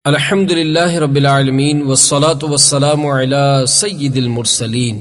الحمدللہ رب العالمین والصلاة والسلام علی سید المرسلین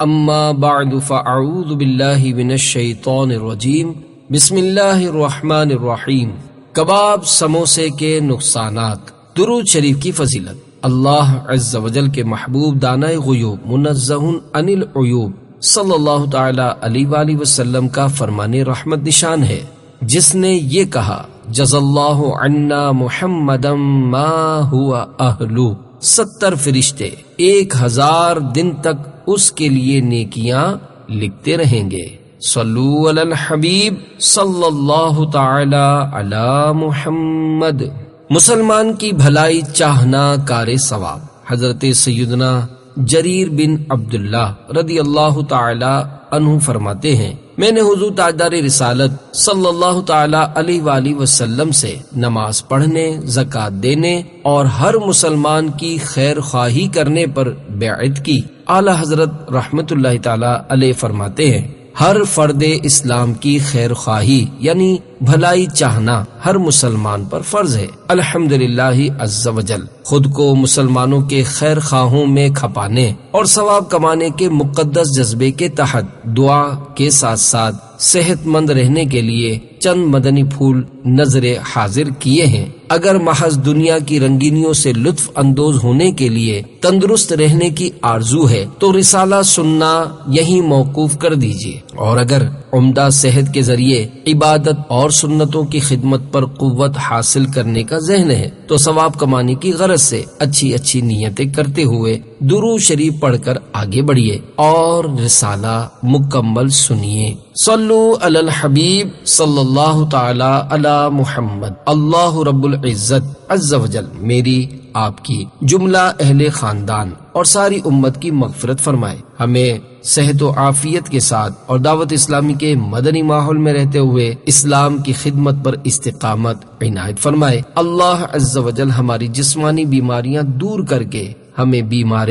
اما بعد فاعوذ باللہ من الشیطان الرجیم بسم اللہ الرحمن الرحیم۔ کباب سموسے کے نقصانات۔ درود شریف کی فضیلت۔ اللہ عز و جل کے محبوب دانائے غیوب منزہ عن العیوب صلی اللہ تعالی علیہ وآلہ وسلم کا فرمان رحمت نشان ہے، جس نے یہ کہا جزا اللہ عنا محمدا ما ہوا اہلو۔ 70 فرشتے 1000 دن تک اس کے لیے نیکیاں لکھتے رہیں گے۔ صلو علی الحبیب صلی اللہ تعالی علی محمد۔ مسلمان کی بھلائی چاہنا کار ثواب۔ حضرت سیدنا جریر بن عبداللہ رضی اللہ تعالی عنہ فرماتے ہیں، میں نے حضور تاجدار رسالت صلی اللہ تعالی علیہ وآلہ وسلم سے نماز پڑھنے، زکوٰۃ دینے اور ہر مسلمان کی خیر خواہی کرنے پر بیعت کی۔ اعلی حضرت رحمت اللہ تعالی علیہ فرماتے ہیں، ہر فرد اسلام کی خیر خواہی یعنی بھلائی چاہنا ہر مسلمان پر فرض ہے۔ الحمدللہ عز و جل خود کو مسلمانوں کے خیر خواہوں میں کھپانے اور ثواب کمانے کے مقدس جذبے کے تحت دعا کے ساتھ ساتھ صحت مند رہنے کے لیے چند مدنی پھول نظر حاضر کیے ہیں۔ اگر محض دنیا کی رنگینیوں سے لطف اندوز ہونے کے لیے تندرست رہنے کی آرزو ہے تو رسالہ سننا یہیں موقوف کر دیجیے، اور اگر عمدہ صحت کے ذریعے عبادت اور سنتوں کی خدمت پر قوت حاصل کرنے کا ذہن ہے تو ثواب کمانے کی غرض سے اچھی اچھی نیتیں کرتے ہوئے درود شریف پڑھ کر آگے بڑھیے اور رسالہ مکمل سنیے۔ صلو علی الحبیب صلی اللہ تعالی علی محمد۔ اللہ رب العزت عز و جل میری، آپ کی، جملہ اہل خاندان اور ساری امت کی مغفرت فرمائے، ہمیں صحت و عافیت کے ساتھ اور دعوت اسلامی کے مدنی ماحول میں رہتے ہوئے اسلام کی خدمت پر استقامت عنایت فرمائے۔ اللہ عز و جل ہماری جسمانی بیماریاں دور کر کے ہمیں بیمار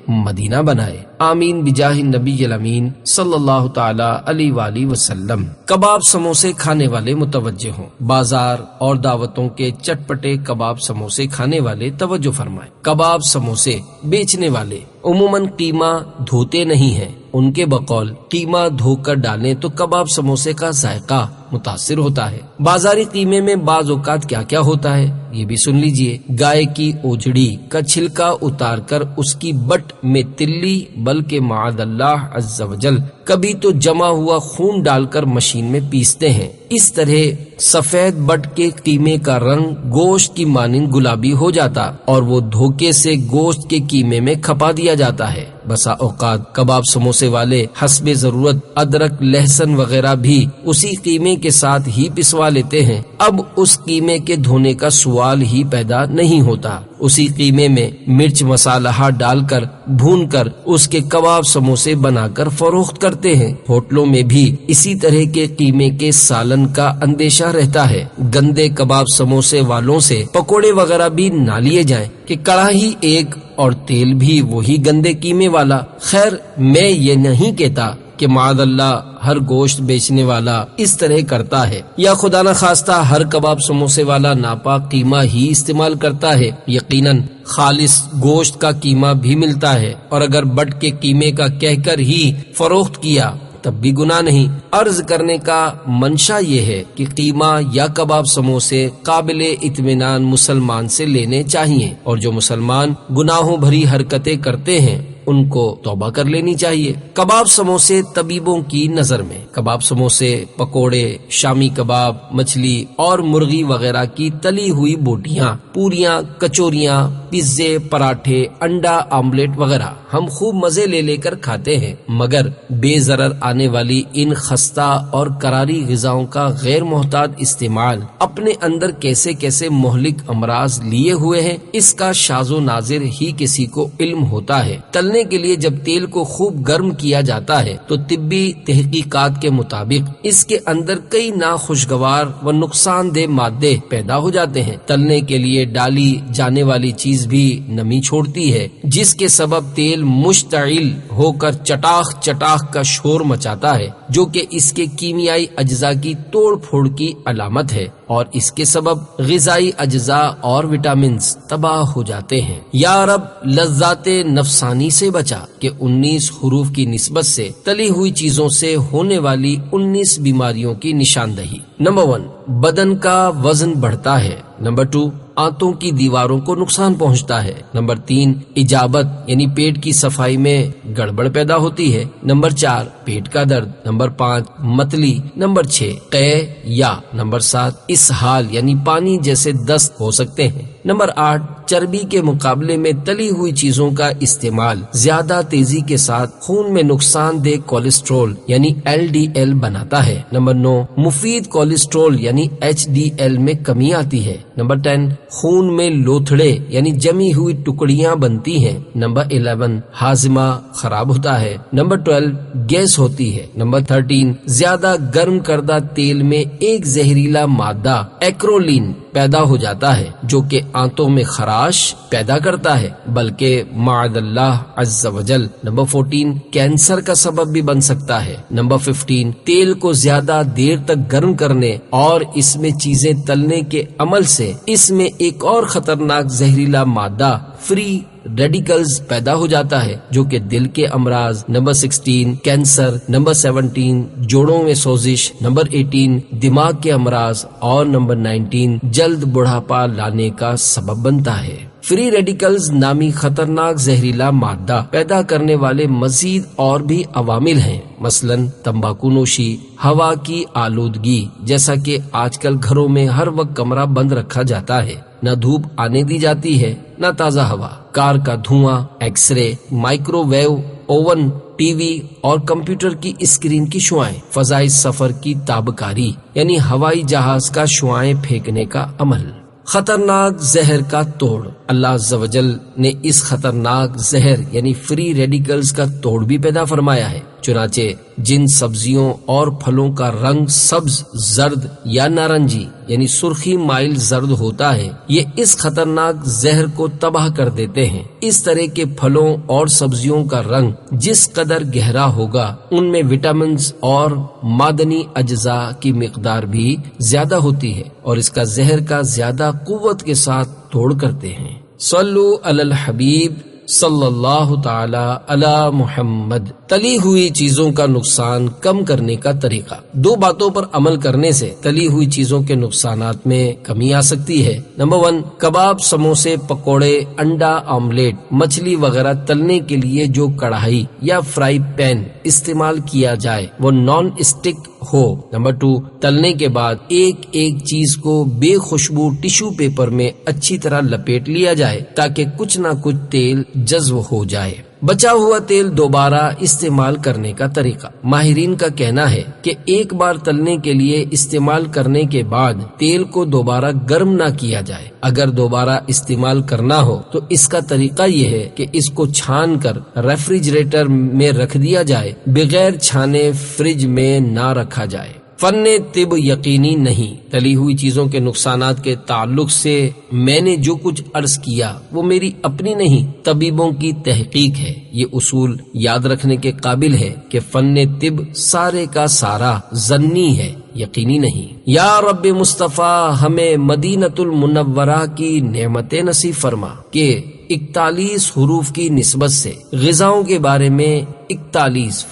مدینہ بنائے، آمین بجاہ النبی الامین صلی اللہ تعالی علیہ وآلہ وسلم۔ کباب سموسے کھانے والے متوجہ ہوں، بازار اور دعوتوں کے چٹپٹے کباب سموسے کھانے والے توجہ فرمائیں۔ کباب سموسے بیچنے والے عموماً قیمہ دھوتے نہیں ہیں، ان کے بقول قیمہ دھو کر ڈالیں تو کباب سموسے کا ذائقہ متاثر ہوتا ہے۔ بازاری قیمے میں بعض اوقات کیا کیا ہوتا ہے یہ بھی سن لیجئے۔ گائے کی اوجڑی کا چھلکا اتار کر اس کی بٹ میں تلی بلکہ معاذ اللہ عز و جل کبھی تو جمع ہوا خون ڈال کر مشین میں پیستے ہیں۔ اس طرح سفید بٹ کے قیمے کا رنگ گوشت کی مانند گلابی ہو جاتا اور وہ دھوکے سے گوشت کے قیمے میں کھپا دیا جاتا ہے۔ بسا اوقات کباب سموسے والے حسب ضرورت ادرک، لہسن وغیرہ بھی اسی قیمے کے ساتھ ہی پسوا لیتے ہیں۔ اب اس قیمے کے دھونے کا سوال ہی پیدا نہیں ہوتا، اسی قیمے میں مرچ مسالہ ڈال کر بھون کر اس کے کباب سموسے بنا کر فروخت کرتے ہیں۔ ہوٹلوں میں بھی اسی طرح کے قیمے کے سالن کا اندیشہ رہتا ہے۔ گندے کباب سموسے والوں سے پکوڑے وغیرہ بھی نہ لیے جائیں کہ کڑاہی ایک اور تیل بھی وہی گندے قیمے والا۔ خیر، میں یہ نہیں کہتا کہ معاذ اللہ ہر گوشت بیچنے والا اس طرح کرتا ہے یا خدا نہ خواستہ ہر کباب سموسے والا ناپاک قیمہ ہی استعمال کرتا ہے۔ یقیناً خالص گوشت کا قیمہ بھی ملتا ہے، اور اگر بٹ کے قیمے کا کہہ کر ہی فروخت کیا تب بھی گناہ نہیں۔ عرض کرنے کا منشا یہ ہے کہ قیمہ یا کباب سموسے قابل اطمینان مسلمان سے لینے چاہیے، اور جو مسلمان گناہوں بھری حرکتیں کرتے ہیں ان کو توبہ کر لینی چاہیے۔ کباب سموسے طبیبوں کی نظر میں کباب سموسے، پکوڑے، شامی کباب، مچھلی اور مرغی وغیرہ کی تلی ہوئی بوٹیاں، پوریاں، کچوریاں، پیزے، پراٹھے، انڈا آملیٹ وغیرہ ہم خوب مزے لے لے کر کھاتے ہیں، مگر بے ضرر آنے والی ان خستہ اور کراری غذاؤں کا غیر محتاط استعمال اپنے اندر کیسے کیسے مہلک امراض لیے ہوئے ہیں اس کا شاذ و نادر ہی کسی کو علم ہوتا ہے۔ تلنے کے لیے جب تیل کو خوب گرم کیا جاتا ہے تو طبی تحقیقات کے مطابق اس کے اندر کئی ناخوشگوار و نقصان دہ مادے پیدا ہو جاتے ہیں۔ تلنے کے لیے ڈالی جانے والی چیز چیز بھی نمی چھوڑتی ہے، جس کے سبب تیل مشتعل ہو کر چٹاخ چٹاخ کا شور مچاتا ہے، جو کہ اس کے کیمیائی اجزاء کی توڑ پھوڑ کی علامت ہے، اور اس کے سبب غذائی اجزاء اور وٹامنز تباہ ہو جاتے ہیں۔ یا رب لذات نفسانی سے بچا کہ 19 حروف کی نسبت سے تلی ہوئی چیزوں سے ہونے والی 19 بیماریوں کی نشاندہی۔ نمبر 1، بدن کا وزن بڑھتا ہے۔ نمبر 2، آنتوں کی دیواروں کو نقصان پہنچتا ہے۔ نمبر 3، اجابت یعنی پیٹ کی صفائی میں گڑبڑ پیدا ہوتی ہے۔ نمبر 4، پیٹ کا درد۔ نمبر 5، متلی۔ نمبر 6، قے یا۔ نمبر 7، اسہال یعنی پانی جیسے دست ہو سکتے ہیں۔ نمبر 8، چربی کے مقابلے میں تلی ہوئی چیزوں کا استعمال زیادہ تیزی کے ساتھ خون میں نقصان دہ کولیسٹرول یعنی LDL بناتا ہے۔ نمبر 9، مفید کولیسٹرول یعنی HDL میں کمی آتی ہے۔ نمبر 10، خون میں لوتھڑے یعنی جمی ہوئی ٹکڑیاں بنتی ہیں۔ نمبر 11، ہاضمہ خراب ہوتا ہے۔ نمبر 12، گیس ہوتی ہے۔ نمبر 13، زیادہ گرم کردہ تیل میں ایک زہریلا مادہ ایکرولین پیدا ہو جاتا ہے، جو کہ آنتوں میں خراش پیدا کرتا ہے، بلکہ معاذ اللہ عز وجل۔ نمبر 14، کینسر کا سبب بھی بن سکتا ہے۔ نمبر 15، تیل کو زیادہ دیر تک گرم کرنے اور اس میں چیزیں تلنے کے عمل سے اس میں ایک اور خطرناک زہریلا مادہ فری ریڈیکلز پیدا ہو جاتا ہے، جو کہ دل کے امراض۔ Number 16، cancer. نمبر 17، جوڑوں میں سوزش۔ نمبر 18، دماغ کے امراض، اور نمبر 19، جلد بڑھاپا لانے کا سبب بنتا ہے۔ فری ریڈیکلز نامی خطرناک زہریلا مادہ پیدا کرنے والے مزید اور بھی عوامل ہیں، مثلا تمباکو نوشی، ہوا کی آلودگی، جیسا کہ آج کل گھروں میں ہر وقت کمرہ بند رکھا جاتا ہے، نہ دھوپ آنے دی جاتی ہے نہ تازہ ہوا، کار کا دھواں، X ray, microwave oven, TV اور کمپیوٹر کی اسکرین کی شعاعیں، فضائی سفر کی تابکاری یعنی ہوائی جہاز کا شعاعیں پھینکنے کا عمل۔ خطرناک زہر کا توڑ۔ اللہ عز و جل نے اس خطرناک زہر یعنی فری ریڈیکلز کا توڑ بھی پیدا فرمایا ہے، چنانچہ جن سبزیوں اور پھلوں کا رنگ سبز، زرد یا نارنجی یعنی سرخی مائل زرد ہوتا ہے، یہ اس خطرناک زہر کو تباہ کر دیتے ہیں۔ اس طرح کے پھلوں اور سبزیوں کا رنگ جس قدر گہرا ہوگا، ان میں وٹامنز اور معدنی اجزاء کی مقدار بھی زیادہ ہوتی ہے، اور اس کا زہر کا زیادہ قوت کے ساتھ توڑ کرتے ہیں۔ صلو علی الحبیب صلی اللہ تعالی علی محمد۔ تلی ہوئی چیزوں کا نقصان کم کرنے کا طریقہ۔ 2 باتوں پر عمل کرنے سے تلی ہوئی چیزوں کے نقصانات میں کمی آ سکتی ہے۔ نمبر 1، کباب، سموسے، پکوڑے، انڈا آملیٹ، مچھلی وغیرہ تلنے کے لیے جو کڑھائی یا فرائی پین استعمال کیا جائے وہ نان اسٹک ہو۔ نمبر 2، تلنے کے بعد ایک ایک چیز کو بے خوشبو ٹشو پیپر میں اچھی طرح لپیٹ لیا جائے تاکہ کچھ نہ کچھ تیل جذب ہو جائے۔ بچا ہوا تیل دوبارہ استعمال کرنے کا طریقہ۔ ماہرین کا کہنا ہے کہ ایک بار تلنے کے لیے استعمال کرنے کے بعد تیل کو دوبارہ گرم نہ کیا جائے۔ اگر دوبارہ استعمال کرنا ہو تو اس کا طریقہ یہ ہے کہ اس کو چھان کر ریفریجریٹر میں رکھ دیا جائے، بغیر چھانے فریج میں نہ رکھا جائے۔ فن طب یقینی نہیں۔ تلی ہوئی چیزوں کے نقصانات کے تعلق سے میں نے جو کچھ عرض کیا وہ میری اپنی نہیں، طبیبوں کی تحقیق ہے۔ یہ اصول یاد رکھنے کے قابل ہے کہ فن طب سارے کا سارا ظنی ہے، یقینی نہیں۔ یا رب مصطفیٰ ہمیں مدینۃ المنورہ کی نعمتیں نصیب فرما کہ 41 حروف کی نسبت سے غذاؤں کے بارے میں 41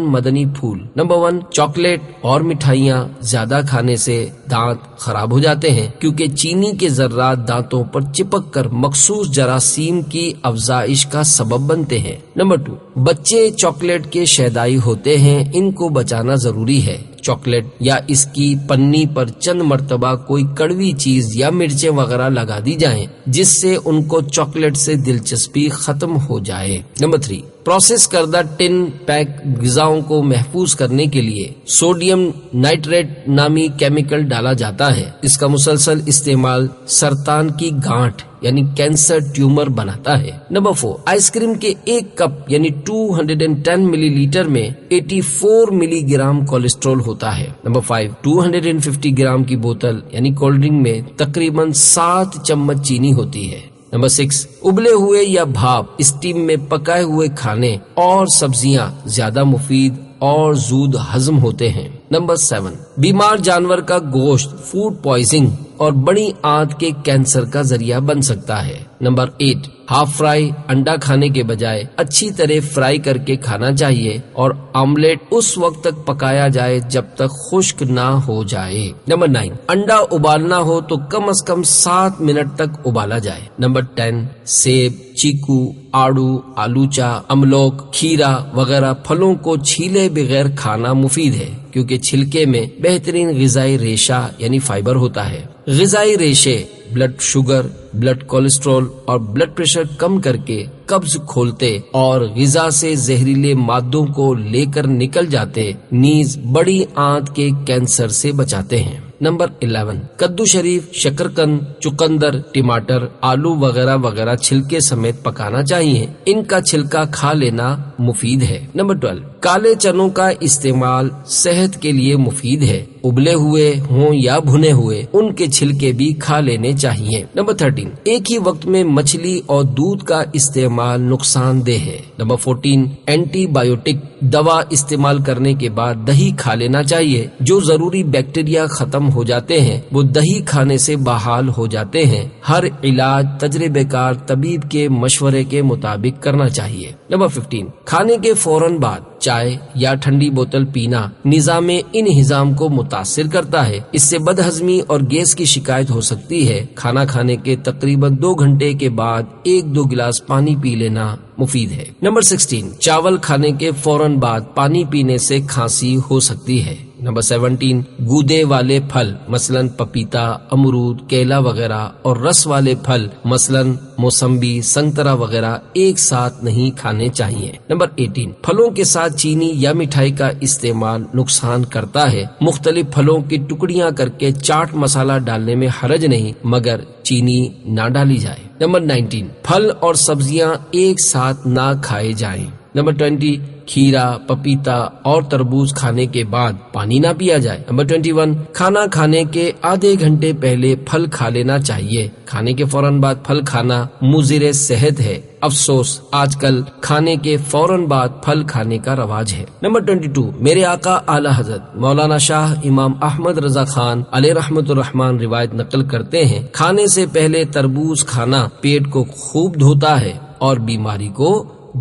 مدنی پھول۔ نمبر 1، چاکلیٹ اور مٹھائیاں زیادہ کھانے سے دانت خراب ہو جاتے ہیں، کیونکہ چینی کے ذرات دانتوں پر چپک کر مخصوص جراثیم کی افزائش کا سبب بنتے ہیں۔ نمبر 2، بچے چاکلیٹ کے شیدائی ہوتے ہیں، ان کو بچانا ضروری ہے۔ چاکلیٹ یا اس کی پنی پر چند مرتبہ کوئی کڑوی چیز یا مرچیں وغیرہ لگا دی جائیں، جس سے ان کو چاکلیٹ سے دلچسپی ختم ہو جائے۔ نمبر 3، پروسیس کردہ ٹن پیک غذاؤں کو محفوظ کرنے کے لیے سوڈیم نائٹریٹ نامی کیمیکل ڈالا جاتا ہے۔ اس کا مسلسل استعمال سرطان کی گانٹھ یعنی کینسر ٹیومر بناتا ہے۔ نمبر 4، آئس کریم کے ایک کپ یعنی 210 ملی لیٹر میں 84 ملی گرام کولیسٹرول ہوتا ہے۔ نمبر 5، 250 گرام کی بوتل یعنی کولڈ ڈرنک میں تقریباً 7 چمچ چینی ہوتی ہے۔ نمبر 6، ابلے ہوئے یا بھاپ اسٹیم میں پکائے ہوئے کھانے اور سبزیاں زیادہ مفید اور زود ہضم ہوتے ہیں۔ نمبر 7، بیمار جانور کا گوشت فوڈ پوائزنگ اور بڑی آنت کے کینسر کا ذریعہ بن سکتا ہے۔ نمبر 8، ہاف فرائی انڈا کھانے کے بجائے اچھی طرح فرائی کر کے کھانا چاہیے اور آملیٹ اس وقت تک پکایا جائے جب تک خشک نہ ہو جائے۔ نمبر 9، انڈا ابالنا ہو تو کم از کم 7 منٹ تک ابالا جائے۔ نمبر 10، سیب، چیکو، آڑو، آلوچا، املوک، کھیرا وغیرہ پھلوں کو چھیلے بغیر کھانا مفید ہے کیونکہ چھلکے میں بہترین غذائی ریشہ یعنی فائبر ہوتا ہے۔ غذائی ریشے بلڈ شوگر، بلڈ کولیسٹرول اور بلڈ پریشر کم کر کے قبض کھولتے اور غذا سے زہریلے مادوں کو لے کر نکل جاتے، نیز بڑی آنت کے کینسر سے بچاتے ہیں۔ نمبر 11، کدو شریف، شکرقند، چقندر، ٹماٹر، آلو وغیرہ وغیرہ چھلکے سمیت پکانا چاہیے، ان کا چھلکا کھا لینا مفید ہے۔ نمبر 12، کالے چنوں کا استعمال صحت کے لیے مفید ہے، ابلے ہوئے ہوں یا بھنے ہوئے ان کے چھلکے بھی کھا لینے چاہیے۔ نمبر 13، ایک ہی وقت میں مچھلی اور دودھ کا استعمال نقصان دہ ہے۔ نمبر 14، اینٹی بایوٹک دوا استعمال کرنے کے بعد دہی کھا لینا چاہیے، جو ضروری بیکٹیریا ختم ہو جاتے ہیں وہ دہی کھانے سے بحال ہو جاتے ہیں۔ ہر علاج تجربے کار طبیب کے مشورے کے مطابق کرنا چاہیے۔ نمبر 15، کھانے کے فوراً بعد چائے یا ٹھنڈی بوتل پینا نظام انہضام کو متاثر کرتا ہے، اس سے بد ہضمی اور گیس کی شکایت ہو سکتی ہے۔ کھانا کھانے کے تقریباً 2 گھنٹے کے بعد 1-2 گلاس پانی پی لینا مفید ہے۔ نمبر 16، چاول کھانے کے فوراً بعد پانی پینے سے کھانسی ہو سکتی ہے۔ نمبر 17، گودے والے پھل مثلاً پپیتا، امرود، کیلا وغیرہ اور رس والے پھل مثلاً موسمبی، سنترا وغیرہ ایک ساتھ نہیں کھانے چاہیے۔ نمبر 18، پھلوں کے ساتھ چینی یا مٹھائی کا استعمال نقصان کرتا ہے۔ مختلف پھلوں کی ٹکڑیاں کر کے چاٹ مسالہ ڈالنے میں حرج نہیں، مگر چینی نہ ڈالی جائے۔ نمبر 19، پھل اور سبزیاں ایک ساتھ نہ کھائے جائیں۔ نمبر 20، کھیرا، پپیتا اور تربوز کھانے کے بعد پانی نہ پیا جائے۔ نمبر 21، کھانا کھانے کے آدھے گھنٹے پہلے پھل کھا لینا چاہیے۔ کھانے کے فوراً بعد پھل کھانا مضر صحت ہے۔ افسوس، آج کل کھانے کے فوراً بعد پھل کھانے کا رواج ہے۔ نمبر 22، میرے آقا اعلی حضرت مولانا شاہ امام احمد رضا خان علیہ رحمت الرحمن روایت نقل کرتے ہیں، کھانے سے پہلے تربوز کھانا پیٹ کو خوب دھوتا ہے اور بیماری کو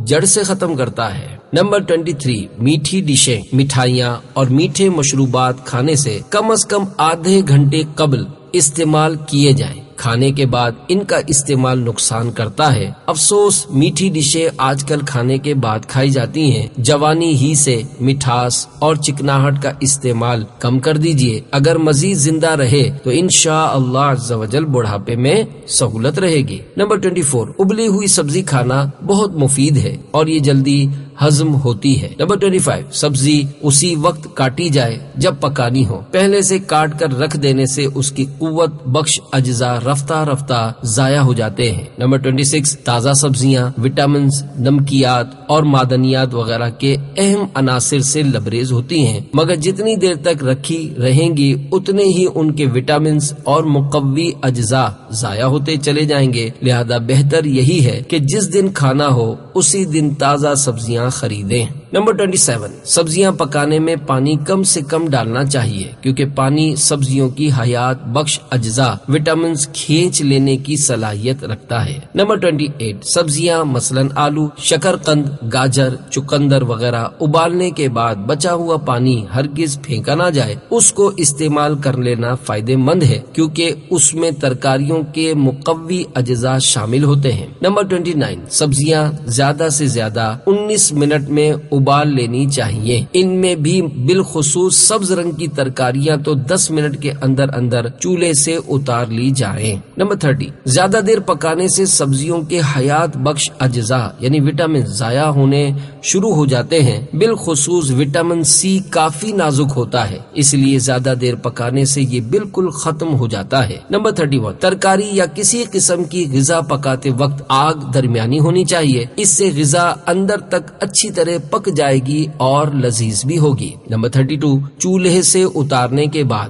جڑ سے ختم کرتا ہے۔ نمبر 23، میٹھی ڈشیں، مٹھائیاں اور میٹھے مشروبات کھانے سے کم از کم آدھے گھنٹے قبل استعمال کیے جائیں۔ کھانے کے بعد ان کا استعمال نقصان کرتا ہے۔ افسوس، میٹھی ڈشیں آج کل کھانے کے بعد کھائی جاتی ہیں۔ جوانی ہی سے مٹھاس اور چکناہٹ کا استعمال کم کر دیجیے۔ اگر مزید زندہ رہے تو انشاءاللہ عز و جل بڑھاپے میں سہولت رہے گی۔ نمبر 24، ابلی ہوئی سبزی کھانا بہت مفید ہے اور یہ جلدی ہضم ہوتی ہے۔ نمبر 25، سبزی اسی وقت کاٹی جائے جب پکانی ہو۔ پہلے سے کاٹ کر رکھ دینے سے اس کی قوت بخش اجزاء رفتہ رفتہ ضائع ہو جاتے ہیں۔ نمبر 26، تازہ سبزیاں وٹامنز، نمکیات اور معدنیات وغیرہ کے اہم عناصر سے لبریز ہوتی ہیں، مگر جتنی دیر تک رکھی رہیں گی اتنے ہی ان کے وٹامنز اور مقوی اجزاء ضائع ہوتے چلے جائیں گے۔ لہذا بہتر یہی ہے کہ جس دن کھانا ہو اسی دن تازہ سبزیاں خریدیں۔ نمبر 27، سبزیاں پکانے میں پانی کم سے کم ڈالنا چاہیے کیونکہ پانی سبزیوں کی حیات بخش اجزاء وٹامنز کھینچ لینے کی صلاحیت رکھتا ہے۔ نمبر 28، سبزیاں مثلاً آلو، شکرقند، گاجر، چقندر وغیرہ ابالنے کے بعد بچا ہوا پانی ہرگز پھینکا نہ جائے، اس کو استعمال کر لینا فائدے مند ہے کیونکہ اس میں ترکاریوں کے مقوی اجزاء شامل ہوتے ہیں۔ نمبر 29، سبزیاں زیادہ سے زیادہ 19 منٹ میں ابال لینی چاہیے۔ ان میں بھی بالخصوص سبز رنگ کی ترکاریاں تو 10 منٹ کے اندر اندر چولہے سے اتار لی جائیں۔ نمبر 30، زیادہ دیر پکانے سے سبزیوں کے حیات بخش اجزاء یعنی وٹامن ضائع ہونے شروع ہو جاتے ہیں۔ بالخصوص وٹامن سی کافی نازک ہوتا ہے، اس لیے زیادہ دیر پکانے سے یہ بالکل ختم ہو جاتا ہے۔ نمبر 31، ترکاری یا کسی قسم کی غذا پکاتے وقت آگ درمیانی ہونی چاہیے، اس سے غذا اندر تک اچھی طرح پک جائے گی اور لذیذ بھی ہوگی۔ نمبر 32، چولہے سے اتارنے کے بعد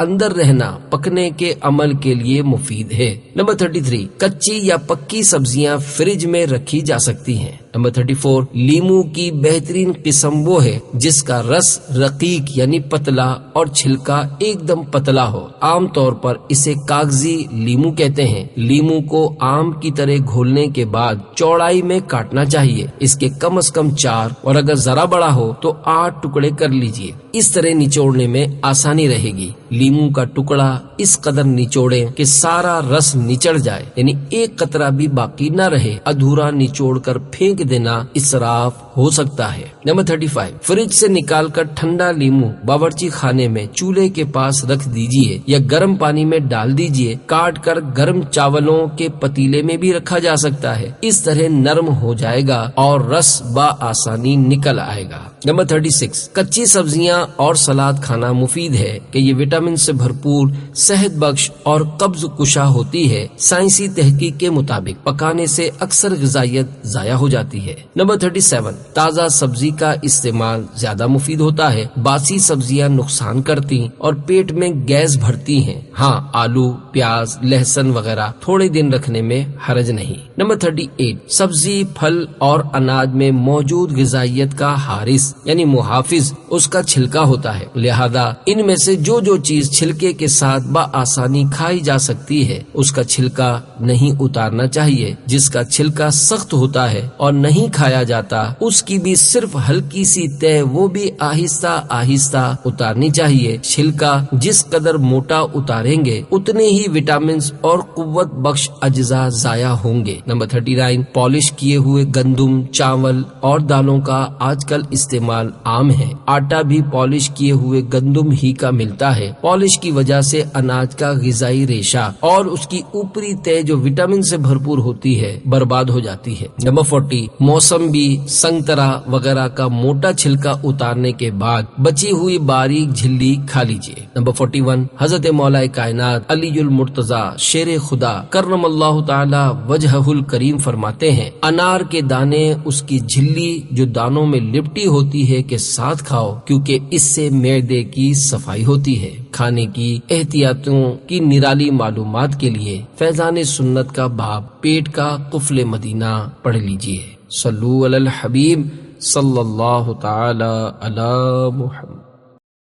اندر رہنا پکنے کے عمل کے لیے مفید ہے. نمبر 33 کچی یا پکی سبزیاں فریج میں رکھی جا سکتی ہیں. نمبر 34 لیمو کی بہترین قسم وہ ہے جس کا رس رقیق یعنی پتلا اور چھلکا ایک دم پتلا ہو. عام طور پر اسے کاغذی لیمو کہتے ہیں. لیمو کو آم کی طرح گھولنے کے بعد چوڑائی میں کاٹنا چاہیے. اس کے کم از کم 4 اور اگر ذرا بڑا ہو تو 8 ٹکڑے کر لیجئے. اس طرح نچوڑنے میں آسانی رہے گی. لیمو کا ٹکڑا اس قدر نچوڑیں کہ سارا رس نچڑ جائے یعنی ایک قطرہ بھی باقی نہ رہے. ادھورا نچوڑ کر پھینک دینا اسراف ہو سکتا ہے. نمبر 35 فریج سے نکال کر ٹھنڈا لیمو باورچی خانے میں چولہے کے پاس رکھ دیجئے یا گرم پانی میں ڈال دیجئے. کاٹ کر گرم چاولوں کے پتیلے میں بھی رکھا جا سکتا ہے. اس طرح نرم ہو جائے گا اور رس بآسانی نکل آئے گا. نمبر 36 کچی سبزیاں اور سلاد کھانا مفید ہے کہ یہ وٹامن سے بھرپور، صحت بخش اور قبض کشا ہوتی ہے. سائنسی تحقیق کے مطابق پکانے سے اکثر غذائیت ضائع ہو جاتی ہے. نمبر 37 تازہ سبزی کا استعمال زیادہ مفید ہوتا ہے. باسی سبزیاں نقصان کرتی اور پیٹ میں گیس بھرتی ہیں. ہاں آلو، پیاز، لہسن وغیرہ تھوڑے دن رکھنے میں حرج نہیں. نمبر 38 سبزی، پھل اور اناج میں موجود غذائیت کا حارث یعنی محافظ اس کا چھلکا ہوتا ہے. لہذا ان میں سے جو چیز چھلکے کے ساتھ بآسانی کھائی جا سکتی ہے اس کا چھلکا نہیں اتارنا چاہیے. جس کا چھلکا سخت ہوتا ہے اور نہیں کھایا جاتا اس کی بھی صرف ہلکی سی تہ وہ بھی آہستہ آہستہ اتارنی چاہیے. چھلکا جس قدر موٹا اتاریں گے اتنے ہی وٹامنز اور قوت بخش اجزاء ضائع ہوں گے. نمبر 39 پالش کیے ہوئے گندم، چاول اور دالوں کا آج کل استعمال عام ہے. آٹا بھی پالش کیے ہوئے گندم ہی کا ملتا ہے. پالش کی وجہ سے اناج کا غذائی ریشہ اور اس کی اوپری تہ جو وٹامن سے بھرپور ہوتی ہے برباد ہو جاتی ہے. نمبر 40 موسمبی، سنگترا وغیرہ کا موٹا چھلکا اتارنے کے بعد بچی ہوئی باریک جھلی کھا لیجیے. نمبر 41 حضرت مولا کائنات علی المرتضی شیر خدا کرم اللہ تعالی وجہہ الکریم فرماتے ہیں انار کے دانے اس کی جھلی جو دانوں میں لپٹی ہوتی ہے کے ساتھ کھاؤ کیونکہ اس سے معدے کی صفائی ہوتی ہے. کھانے کی احتیاطوں کی نرالی معلومات کے لیے فیضان سنت کا باب پیٹ کا قفل مدینہ پڑھ لیجیے. صلو علی الحبیب صلی اللہ تعالی علی محمد.